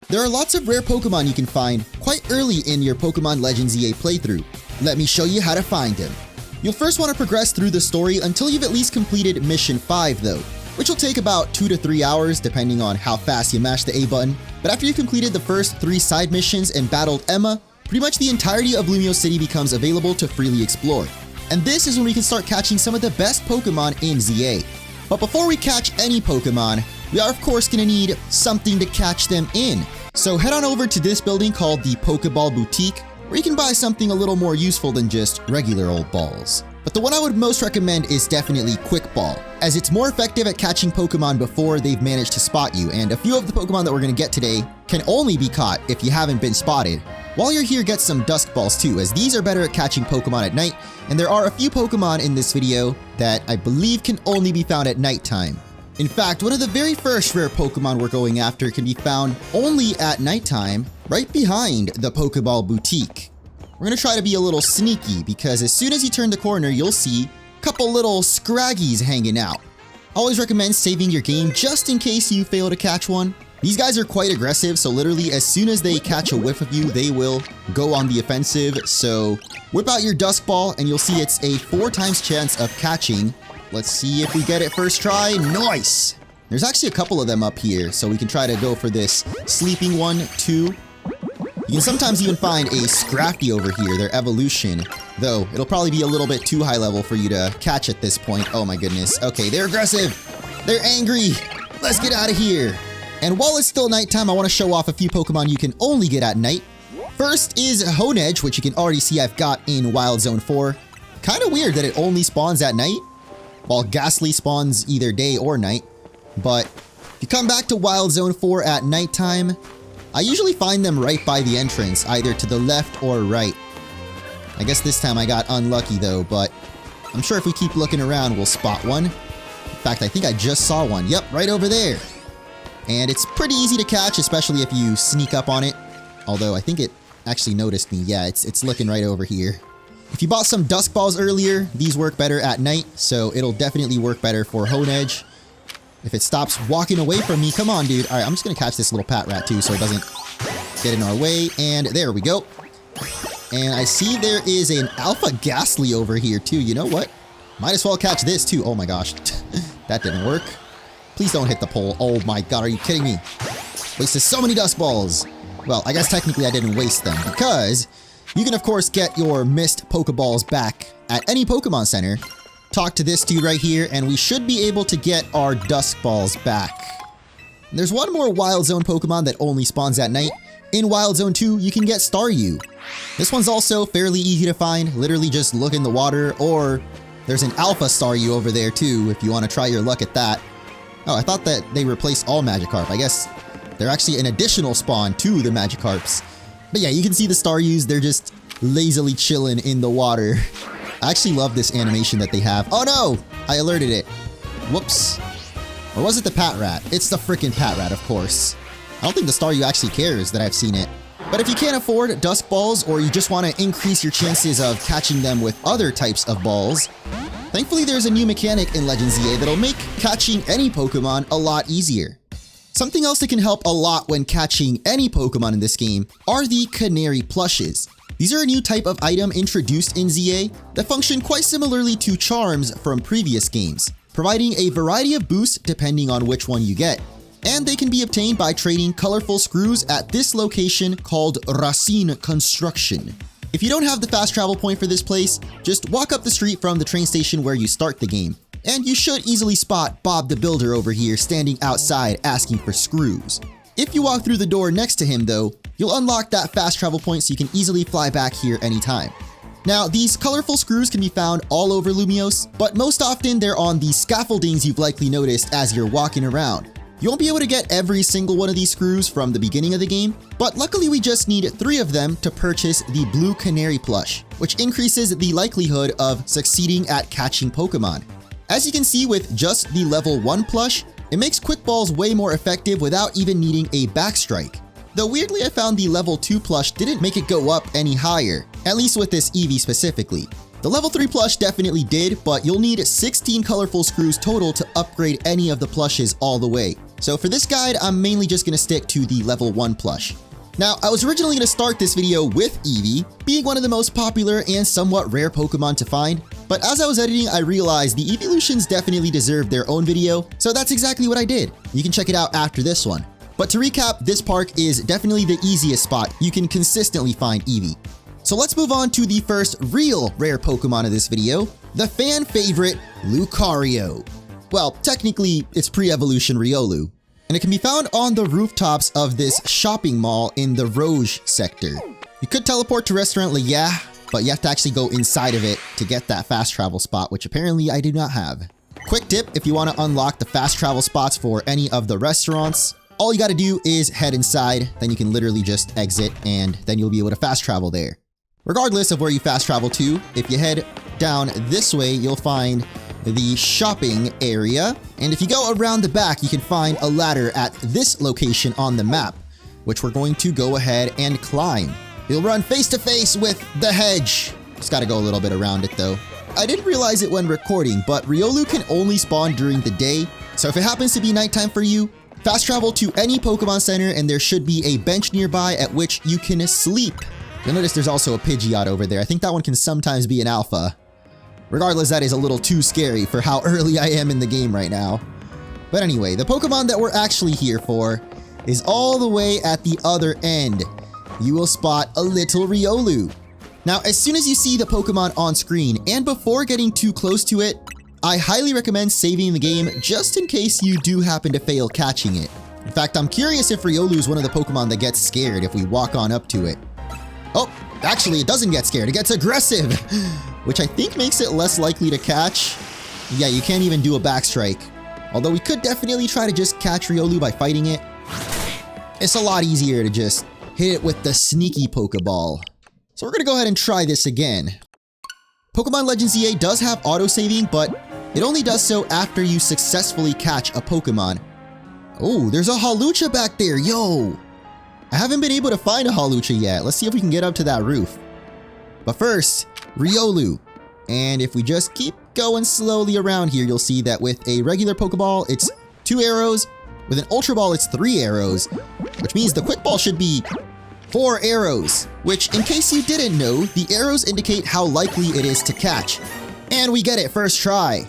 There are lots of rare Pokemon you can find quite early in your Pokemon Legends EA playthrough. Let me show you how to find them. You'll first want to progress through the story until you've at least completed Mission 5 though, which will take about 2 to 3 hours depending on how fast you mash the A button. But after you've completed the first 3 side missions and battled Emma, pretty much the entirety of Lumio City becomes available to freely explore. And this is when we can start catching some of the best Pokemon in ZA. But before we catch any Pokemon, we are of course going to need something to catch them in. So head on over to this building called the Pokeball Boutique, where you can buy something a little more useful than just regular old balls. But the one I would most recommend is definitely Quick Ball, as it's more effective at catching Pokemon before they've managed to spot you, and a few of the Pokemon that we're going to get today can only be caught if you haven't been spotted. While you're here, get some Dusk Balls too, as these are better at catching Pokemon at night, and there are a few Pokemon in this video that I believe can only be found at nighttime. In fact, one of the very first rare Pokemon we're going after can be found only at nighttime, right behind the Pokeball Boutique. We're going to try to be a little sneaky because as soon as you turn the corner, you'll see a couple little Scraggies hanging out. Always recommend saving your game just in case you fail to catch one. These guys are quite aggressive, so literally as soon as they catch a whiff of you, they will go on the offensive. So whip out your Dusk Ball and you'll see it's a 4 times chance of catching. Let's see if we get it first try. Nice! There's actually a couple of them up here, so we can try to go for this sleeping one too. You can sometimes even find a Scrafty over here, their evolution, though it'll probably be a little bit too high level for you to catch at this point. Oh my goodness. Okay, they're aggressive. They're angry. Let's get out of here. And while it's still nighttime, I want to show off a few Pokemon you can only get at night. First is Honedge, which you can already see I've got in Wild Zone 4. Kind of weird that it only spawns at night, while Ghastly spawns either day or night. But if you come back to Wild Zone 4 at nighttime, I usually find them right by the entrance, either to the left or right. I guess this time I got unlucky though, but I'm sure if we keep looking around, we'll spot one. In fact, I think I just saw one. Yep, right over there. And it's pretty easy to catch, especially if you sneak up on it. Although I think it actually noticed me. Yeah, it's looking right over here. If you bought some Dusk Balls earlier, these work better at night, so it'll definitely work better for Honedge. If it stops walking away from me, come on, dude. All right, I'm just going to catch this little Patrat too so it doesn't get in our way. And there we go. And I see there is an Alpha Ghastly over here too. You know what? Might as well catch this too. Oh my gosh. That didn't work. Please don't hit the pole. Oh my god, are you kidding me? Wasted so many Dusk Balls. Well, I guess technically I didn't waste them because you can of course get your missed Pokeballs back at any Pokemon Center. Talk to this dude right here, and we should be able to get our Dusk Balls back. There's one more Wild Zone Pokemon that only spawns at night. In Wild Zone 2, you can get Staryu. This one's also fairly easy to find. Literally just look in the water, or there's an Alpha Staryu over there too, if you want to try your luck at that. Oh, I thought that they replaced all Magikarp. I guess they're actually an additional spawn to the Magikarps. But yeah, you can see the Staryus, they're just lazily chilling in the water. I actually love this animation that they have. Oh no! I alerted it. Whoops. Or was it the Patrat? It's the freaking Patrat, of course. I don't think the Staryu actually cares that I've seen it. But if you can't afford Dusk Balls, or you just want to increase your chances of catching them with other types of balls, thankfully there's a new mechanic in Legends EA that'll make catching any Pokemon a lot easier. Something else that can help a lot when catching any Pokemon in this game are the Canary Plushes. These are a new type of item introduced in ZA that function quite similarly to charms from previous games, providing a variety of boosts depending on which one you get. And they can be obtained by trading colorful screws at this location called Racine Construction. If you don't have the fast travel point for this place, just walk up the street from the train station where you start the game, and you should easily spot Bob the Builder over here standing outside asking for screws. If you walk through the door next to him though, you'll unlock that fast travel point so you can easily fly back here anytime. Now, these colorful screws can be found all over Lumios, but most often they're on the scaffoldings you've likely noticed as you're walking around. You won't be able to get every single one of these screws from the beginning of the game, but luckily we just need 3 of them to purchase the Blue Canary plush, which increases the likelihood of succeeding at catching Pokemon. As you can see with just the level 1 plush, it makes Quick Balls way more effective without even needing a backstrike. Though weirdly I found the level 2 plush didn't make it go up any higher, at least with this Eevee specifically. The level 3 plush definitely did, but you'll need 16 colorful screws total to upgrade any of the plushes all the way. So for this guide, I'm mainly just going to stick to the level 1 plush. Now, I was originally going to start this video with Eevee, being one of the most popular and somewhat rare Pokemon to find, but as I was editing, I realized the evolutions definitely deserved their own video, so that's exactly what I did. You can check it out after this one. But to recap, this park is definitely the easiest spot you can consistently find Eevee. So let's move on to the first real rare Pokemon of this video, the fan favorite Lucario. Well, technically, it's pre-evolution Riolu, and it can be found on the rooftops of this shopping mall in the Rouge sector. You could teleport to Restaurant Leia, but you have to actually go inside of it to get that fast travel spot, which apparently I do not have. Quick tip, if you want to unlock the fast travel spots for any of the restaurants, all you got to do is head inside, then you can literally just exit, and then you'll be able to fast travel there. Regardless of where you fast travel to, if you head down this way, you'll find the shopping area, and if you go around the back, you can find a ladder at this location on the map, which we're going to go ahead and climb. You'll run face to face with the hedge. Just gotta go a little bit around it though. I didn't realize it when recording, but Riolu can only spawn during the day, so if it happens to be nighttime for you, fast travel to any Pokemon Center and there should be a bench nearby at which you can sleep. You'll notice there's also a Pidgeot over there. I think that one can sometimes be an alpha. Regardless, that is a little too scary for how early I am in the game right now. But anyway, the Pokemon that we're actually here for is all the way at the other end. You will spot a little Riolu. Now, as soon as you see the Pokemon on screen, and before getting too close to it, I highly recommend saving the game just in case you do happen to fail catching it. In fact, I'm curious if Riolu is one of the Pokemon that gets scared if we walk on up to it. Oh, actually, it doesn't get scared. It gets aggressive, which I think makes it less likely to catch. Yeah, you can't even do a backstrike. Although we could definitely try to just catch Riolu by fighting it. It's a lot easier to just hit it with the sneaky Pokeball. So we're going to go ahead and try this again. Pokemon Legends EA does have auto-saving, but it only does so after you successfully catch a Pokemon. Oh, there's a Hawlucha back there, yo! I haven't been able to find a Hawlucha yet. Let's see if we can get up to that roof. But first, Riolu. And if we just keep going slowly around here, you'll see that with a regular Pokeball, it's 2 arrows. With an Ultra Ball, it's 3 arrows. Which means the Quick Ball should be 4 arrows. Which, in case you didn't know, the arrows indicate how likely it is to catch. And we get it first try.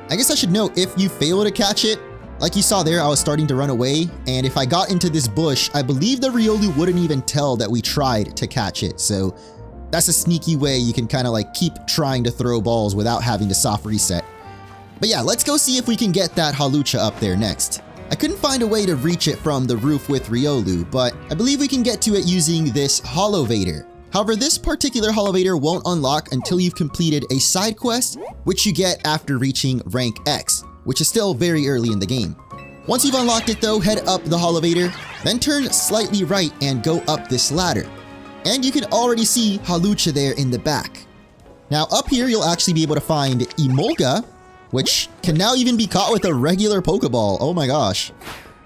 I guess I should note, if you fail to catch it, like you saw there, I was starting to run away, and if I got into this bush, I believe the Riolu wouldn't even tell that we tried to catch it, so that's a sneaky way you can kind of like keep trying to throw balls without having to soft reset. But yeah, let's go see if we can get that Hawlucha up there next. I couldn't find a way to reach it from the roof with Riolu, but I believe we can get to it using this Holovator. However, this particular Holovator won't unlock until you've completed a side quest, which you get after reaching rank X, which is still very early in the game. Once you've unlocked it though, head up the Holovator, then turn slightly right and go up this ladder. And you can already see Hawlucha there in the back. Now up here, you'll actually be able to find Emolga, which can now even be caught with a regular Pokeball. Oh my gosh.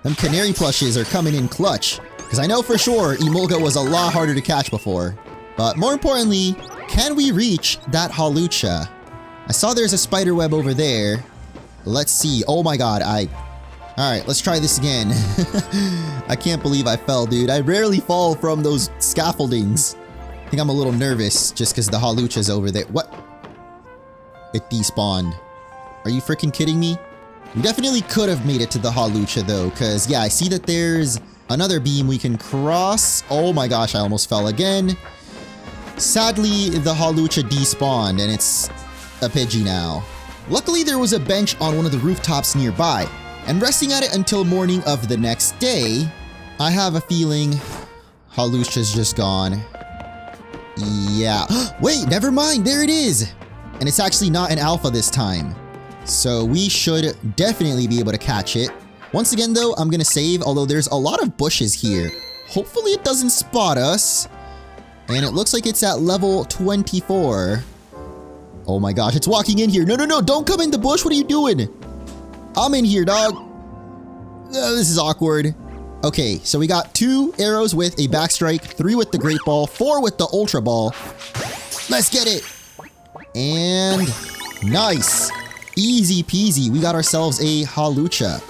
Them canary plushes are coming in clutch, because I know for sure Emolga was a lot harder to catch before. But more importantly, can we reach that Hawlucha? I saw there's a spider web over there. Let's see. Oh my god, Alright, let's try this again. I can't believe I fell, dude. I rarely fall from those scaffoldings. I think I'm a little nervous just because the Hawlucha's over there. What? It despawned. Are you freaking kidding me? We definitely could have made it to the Hawlucha though, because yeah, I see that there's another beam we can cross. Oh my gosh, I almost fell again. Sadly, the Hawlucha despawned and it's a Pidgey now. Luckily, there was a bench on one of the rooftops nearby, and resting at it until morning of the next day, I have a feeling Hawlucha's just gone. Yeah. Wait, never mind, there it is! And it's actually not an alpha this time. So we should definitely be able to catch it. Once again though, I'm gonna save, although there's a lot of bushes here. Hopefully it doesn't spot us. And it looks like it's at level 24. Oh my gosh, it's walking in here. No, no, no, don't come in the bush. What are you doing? I'm in here, dog. This is awkward. Okay, so we got 2 arrows with a backstrike, 3 with the Great Ball, 4 with the Ultra Ball. Let's get it. And nice. Easy peasy. We got ourselves a Hawlucha.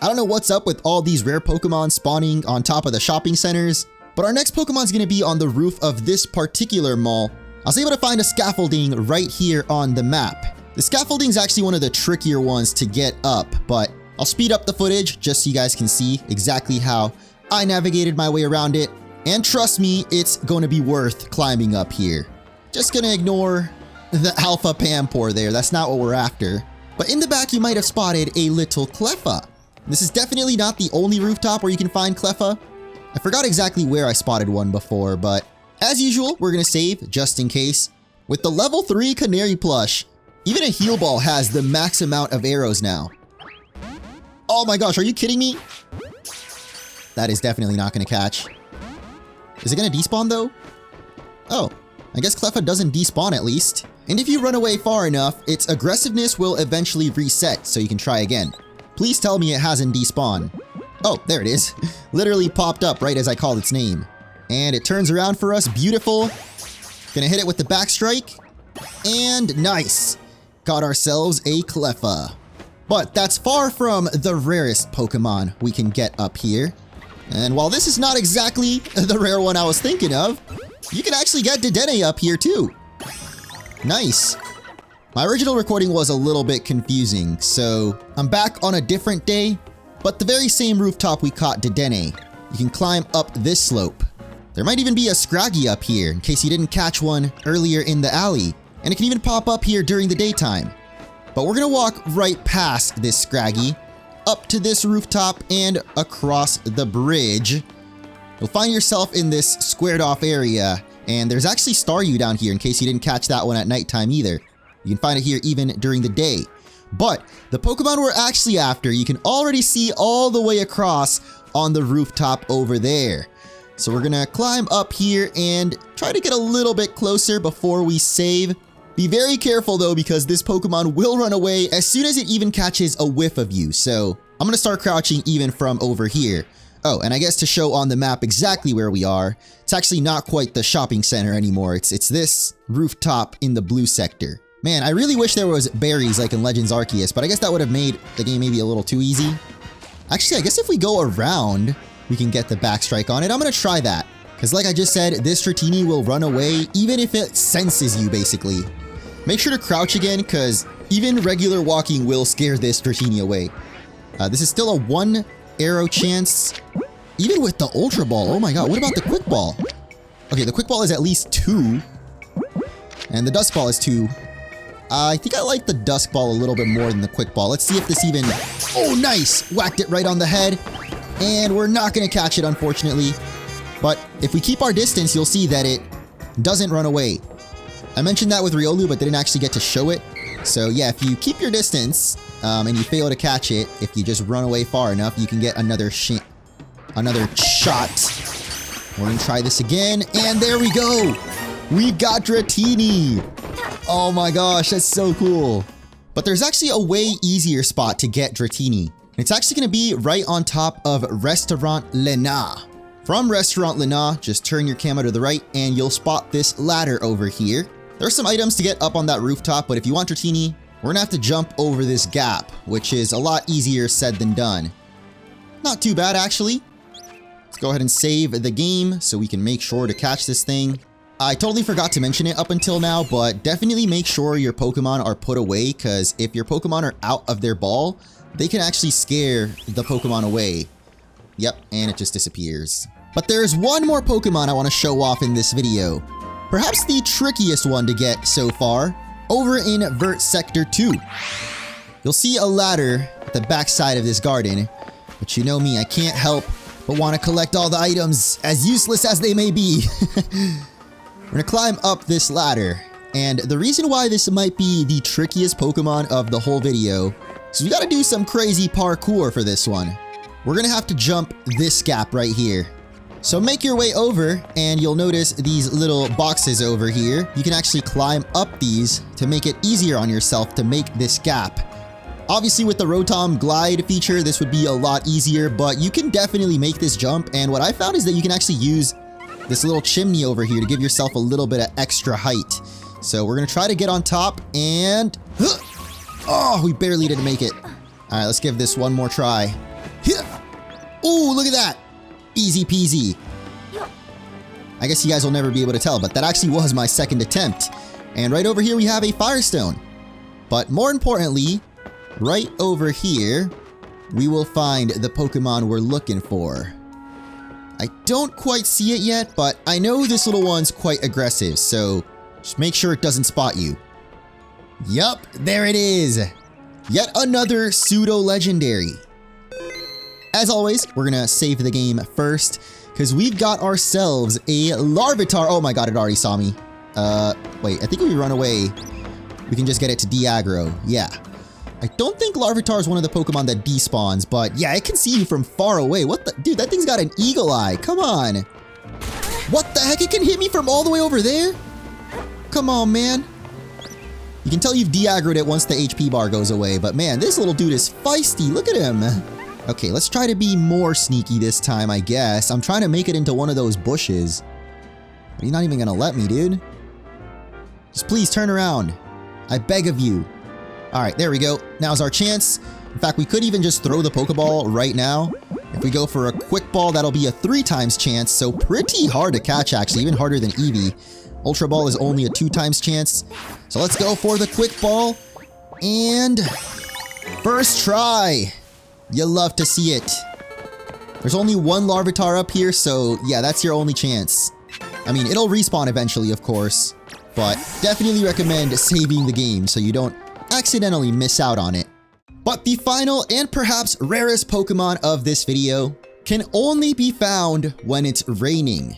I don't know what's up with all these rare Pokemon spawning on top of the shopping centers, but our next Pokemon's gonna be on the roof of this particular mall. I was able to find a scaffolding right here on the map. The scaffolding is actually one of the trickier ones to get up, but I'll speed up the footage just so you guys can see exactly how I navigated my way around it. And trust me, it's going to be worth climbing up here. Just gonna ignore the Alpha Pampor there, that's not what we're after. But in the back you might have spotted a little Cleffa. This is definitely not the only rooftop where you can find Cleffa. I forgot exactly where I spotted one before, but as usual, we're gonna save just in case. With the level 3 Canary plush, even a heal ball has the max amount of arrows now. Oh my gosh, are you kidding me? That is definitely not gonna catch. Is it gonna despawn though? Oh, I guess Cleffa doesn't despawn at least. And if you run away far enough, its aggressiveness will eventually reset so you can try again. Please tell me it hasn't despawned. Oh, there it is. Literally popped up right as I called its name. And it turns around for us, beautiful. Gonna hit it with the back strike. And nice. Got ourselves a Cleffa. But that's far from the rarest Pokemon we can get up here. And while this is not exactly the rare one I was thinking of, you can actually get Dedenne up here too. Nice. My original recording was a little bit confusing, so I'm back on a different day, but the very same rooftop we caught Dedenne. You can climb up this slope. There might even be a Scraggy up here in case you didn't catch one earlier in the alley, and it can even pop up here during the daytime. But we're gonna walk right past this Scraggy, up to this rooftop and across the bridge. You'll find yourself in this squared off area, and there's actually Staryu down here in case you didn't catch that one at nighttime either. You can find it here even during the day. But the Pokemon we're actually after, you can already see all the way across on the rooftop over there. So we're gonna climb up here and try to get a little bit closer before we save. Be very careful though, because this Pokemon will run away as soon as it even catches a whiff of you. So I'm gonna start crouching even from over here. Oh, and I guess to show on the map exactly where we are, it's actually not quite the shopping center anymore. It's this rooftop in the blue sector. Man, I really wish there was berries like in Legends Arceus, but I guess that would have made the game maybe a little too easy. Actually, I guess if we go around, we can get the backstrike on it. I'm gonna try that, because like I just said, this Dratini will run away even if it senses you, basically. Make sure to crouch again, because even regular walking will scare this Dratini away. This is still a 1 arrow chance, even with the Ultra Ball. Oh my god, what about the Quick Ball? Okay, the Quick Ball is at least 2, and the Dusk Ball is 2. I think I like the Dusk Ball a little bit more than the Quick Ball. Let's see if this even... Oh, nice! Whacked it right on the head. And we're not going to catch it, unfortunately. But if we keep our distance, you'll see that it doesn't run away. I mentioned that with Riolu, but didn't actually get to show it. So yeah, if you keep your distance, and you fail to catch it, if you just run away far enough, you can get another shot. We're going to try this again. And there we go! We've got Dratini! Oh my gosh, that's so cool. But there's actually a way easier spot to get Dratini. It's actually going to be right on top of Restaurant Lena. From Restaurant Lena, just turn your camera to the right and you'll spot this ladder over here. There's some items to get up on that rooftop, but if you want Dratini, we're going to have to jump over this gap, which is a lot easier said than done. Not too bad, actually. Let's go ahead and save the game so we can make sure to catch this thing. I totally forgot to mention it up until now, but definitely make sure your Pokemon are put away, because if your Pokemon are out of their ball, they can actually scare the Pokemon away. Yep, and it just disappears. But there's one more Pokemon I want to show off in this video. Perhaps the trickiest one to get so far, over in Vert Sector 2. You'll see a ladder at the backside of this garden, but you know me, I can't help but want to collect all the items, as useless as they may be. We're gonna climb up this ladder, and the reason why this might be the trickiest Pokemon of the whole video is we gotta do some crazy parkour for this one. We're gonna have to jump this gap right here. So make your way over, and you'll notice these little boxes over here. You can actually climb up these to make it easier on yourself to make this gap. Obviously with the Rotom Glide feature, this would be a lot easier, but you can definitely make this jump, and what I found is that you can actually use this little chimney over here to give yourself a little bit of extra height. So we're gonna try to get on top and... Oh, we barely didn't make it. Alright, let's give this one more try. Ooh, look at that. Easy peasy. I guess you guys will never be able to tell, but that actually was my second attempt. And right over here we have a Firestone. But more importantly, right over here, we will find the Pokemon we're looking for. I don't quite see it yet, but I know this little one's quite aggressive, so just make sure it doesn't spot you. Yup, there it is. Yet another pseudo-legendary. As always, we're gonna save the game first, because we've got ourselves a Larvitar. Oh my god, it already saw me. Wait, I think if we run away, we can just get it to de-aggro. Yeah. I don't think Larvitar is one of the Pokemon that despawns, but yeah, it can see you from far away. What the? Dude, that thing's got an eagle eye. Come on. What the heck? It can hit me from all the way over there? Come on, man. You can tell you've de-aggroed it once the HP bar goes away, but man, this little dude is feisty. Look at him. Okay, let's try to be more sneaky this time, I guess. I'm trying to make it into one of those bushes. But he's not even gonna let me, dude. Just please turn around. I beg of you. Alright, there we go. Now's our chance. In fact, we could even just throw the Pokeball right now. If we go for a Quick Ball, that'll be a 3 times chance, so pretty hard to catch actually, even harder than Eevee. Ultra Ball is only a 2 times chance. So let's go for the Quick Ball. And first try. You love to see it. There's only one Larvitar up here, so yeah, that's your only chance. I mean, it'll respawn eventually, of course, but definitely recommend saving the game so you don't accidentally miss out on it. But the final and perhaps rarest Pokemon of this video can only be found when it's raining.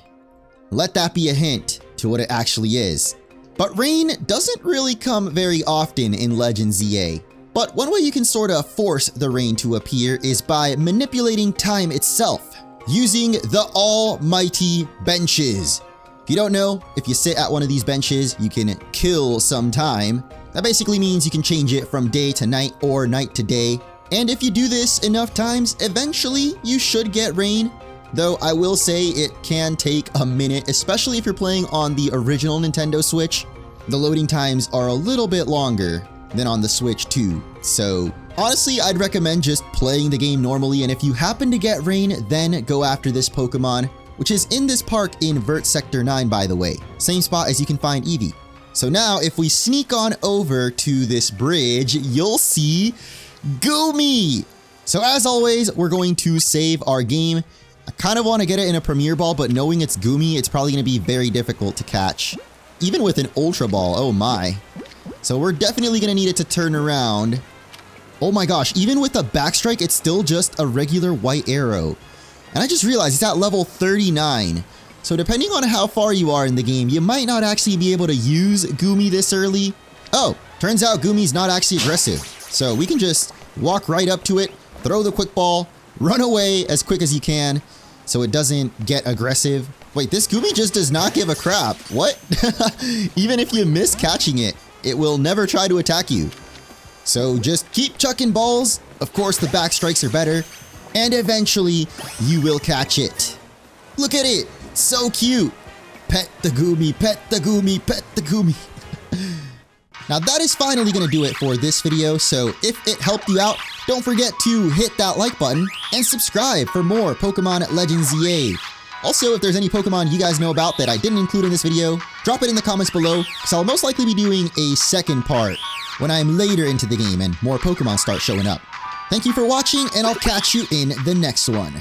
Let that be a hint to what it actually is. But rain doesn't really come very often in Legends ZA. But one way you can sort of force the rain to appear is by manipulating time itself, using the almighty benches. If you don't know, if you sit at one of these benches, you can kill some time. That basically means you can change it from day to night or night to day. And if you do this enough times, eventually you should get rain. Though I will say it can take a minute, especially if you're playing on the original Nintendo Switch. The loading times are a little bit longer than on the Switch too. So honestly, I'd recommend just playing the game normally, and if you happen to get rain, then go after this Pokemon, which is in this park in Vert Sector 9, by the way. Same spot as you can find Eevee. So now, if we sneak on over to this bridge, you'll see Goomy! So as always, we're going to save our game. I kind of want to get it in a Premier Ball, but knowing it's Goomy, it's probably going to be very difficult to catch. Even with an Ultra Ball, oh my. So we're definitely going to need it to turn around. Oh my gosh, even with a Backstrike, it's still just a regular white arrow. And I just realized it's at level 39. So depending on how far you are in the game, you might not actually be able to use Goomy this early. Oh, turns out Goomy's not actually aggressive. So we can just walk right up to it, throw the Quick Ball, run away as quick as you can so it doesn't get aggressive. Wait, this Goomy just does not give a crap. What? Even if you miss catching it, it will never try to attack you. So just keep chucking balls. Of course, the back strikes are better. And eventually, you will catch it. Look at it. So cute. Pet the Goomy, pet the Goomy, pet the Goomy. Now that is finally going to do it for this video. So if it helped you out, don't forget to hit that like button and subscribe for more Pokemon Legends ZA. Also, if there's any Pokemon you guys know about that I didn't include in this video, drop it in the comments below, because I'll most likely be doing a second part when I'm later into the game and more Pokemon start showing up. Thank you for watching, and I'll catch you in the next one.